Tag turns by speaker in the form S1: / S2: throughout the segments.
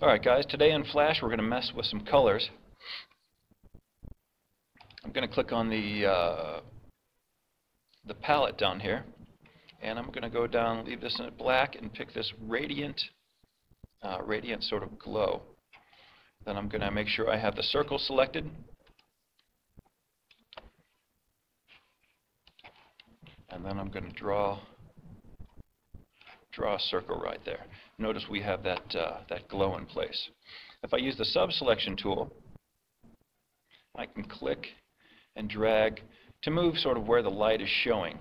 S1: Alright guys, today in Flash we're going to mess with some colors. I'm going to click on the palette down here, and I'm going to go down, leave this in black, and pick this radiant sort of glow. Then I'm going to make sure I have the circle selected, and then I'm going to draw a circle right there. Notice we have that glow in place. If I use the sub-selection tool, I can click and drag to move sort of where the light is showing.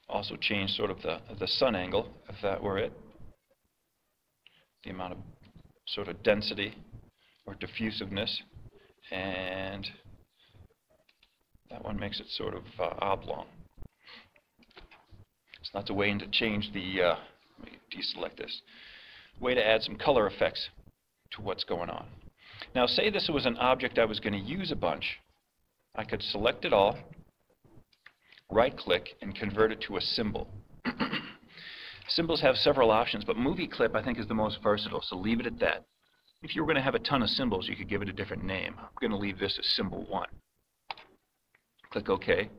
S1: Also change sort of the sun angle, if that were it. The amount of sort of density or diffusiveness, and that one makes it sort of oblong. So that's a way to change the, let me deselect this, way to add some color effects to what's going on. Now say this was an object I was going to use a bunch. I could select it all, right click, and convert it to a symbol. Symbols have several options, but movie clip I think is the most versatile, so leave it at that. If you were going to have a ton of symbols, you could give it a different name. I'm going to leave this as symbol 1. Click OK.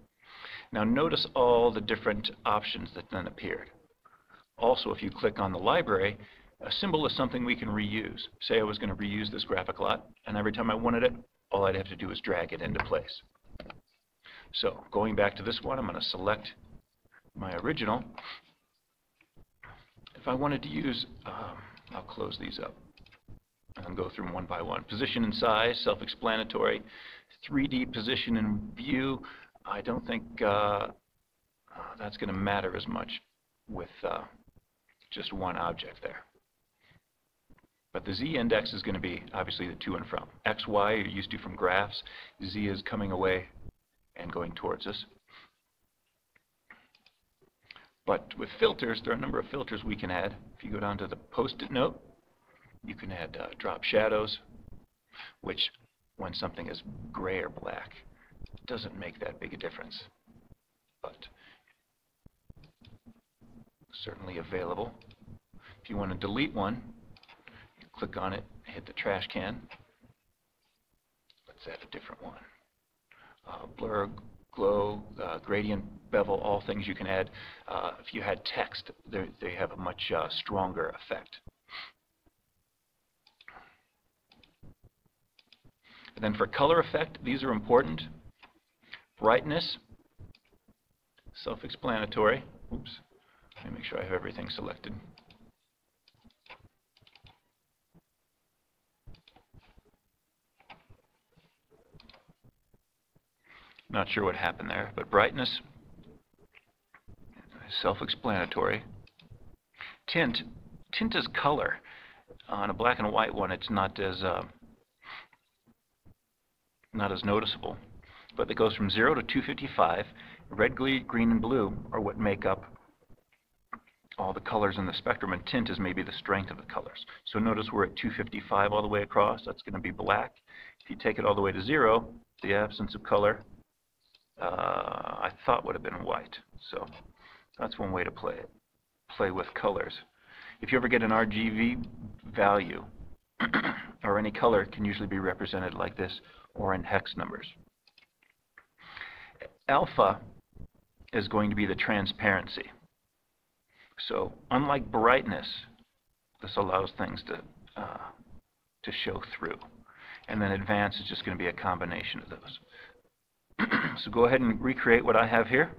S1: Now notice all the different options that then appeared. Also, if you click on the library, a symbol is something we can reuse. Say I was going to reuse this graphic lot, and every time I wanted it, all I'd have to do is drag it into place. So going back to this one, I'm going to select my original. If I wanted to use, I'll close these up and go through them one by one. Position and size, self-explanatory. 3D position and view, I don't think that's going to matter as much with just one object there. But the z-index is going to be obviously the to and from. X, Y you're used to from graphs. Z is coming away and going towards us. But with filters, there are a number of filters we can add. If you go down to the post-it note, you can add drop shadows, which when something is gray or black, it doesn't make that big a difference. But certainly available. If you want to delete one, you click on it, hit the trash can. Let's add a different one. Blur, glow, gradient, bevel, all things you can add. If you had text, they have a much stronger effect. And then for color effect, these are important. Brightness, self-explanatory. Oops, let me make sure I have everything selected. Not sure what happened there, but brightness, self-explanatory. Tint is color. On a black and white one, it's not as noticeable, but it goes from 0 to 255. Red, green, and blue are what make up all the colors in the spectrum, and tint is maybe the strength of the colors. So notice we're at 255 all the way across. That's going to be black. If you take it all the way to 0, the absence of color, I thought would have been white. So that's one way to play with colors. If you ever get an RGB value, or any color can usually be represented like this, or in hex numbers. Alpha is going to be the transparency. So unlike brightness, this allows things to show through. And then advanced is just going to be a combination of those. So go ahead and recreate what I have here.